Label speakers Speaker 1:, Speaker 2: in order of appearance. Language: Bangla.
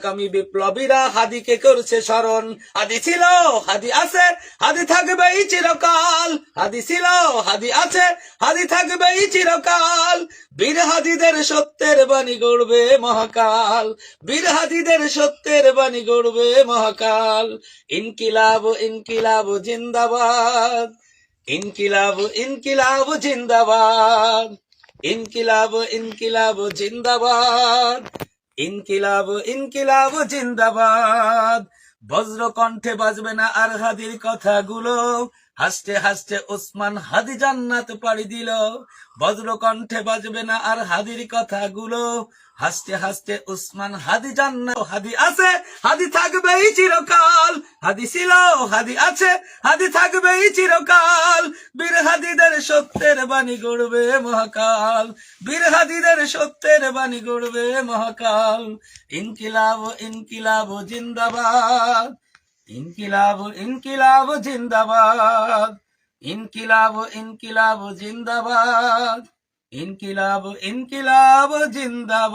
Speaker 1: আগামী বিপ্লবীরা হাদিকে করছে স্মরণ। হাদি ছিল, হাদি আছে, হাদি থাকবেই চিরকাল। হাদি ছিল, হাদি আছে, হাদি থাকবেই চিরকাল। বীর হাদিদের সত্যের বাণী গড়বে মহাকাল। বীর হাদিদের সত্যের বাণী গড়বে মহাকাল। ইনকিলাব ইনকিলাব জিন্দাবাদ। ইনকিলাব ইনকিলাব জিন্দাবাদ। ইনকিলাব ইনকিলাব জিন্দাবাদ। ইনকিলাব ইনকিলাব জিন্দাবাদ। বজ্র কণ্ঠে বাজবে না আর হাদির কথাগুলো। হাসতে হাসতে ওসমান হাদি জান্নাত পাড়ি দিল। বজ্র কণ্ঠে বাজবে না আর হাদির কথাগুলো। হাসতে হাসতে ওসমান হাদি জান্নাত। হাদি আছে, হাদি থাকবেই চিরকাল। হাদি ছিল, হাদি আছে, হাদি থাকবেই চিরকাল। বীর হাদিদের সত্যের বাণী গড়বে মহাকাল। বীর হাদিদের সত্যের বাণী গড়বে মহাকাল। ইনকিলাব ইনকিলাব জিন্দাবাদ। ইনকিলাব ইনকিলাব জিন্দাবাদ। ইনকিলাব ইনকিলাব জিন্দাবাদ। ইনকিলাব ইনকিলাব জিন্দাবাদ।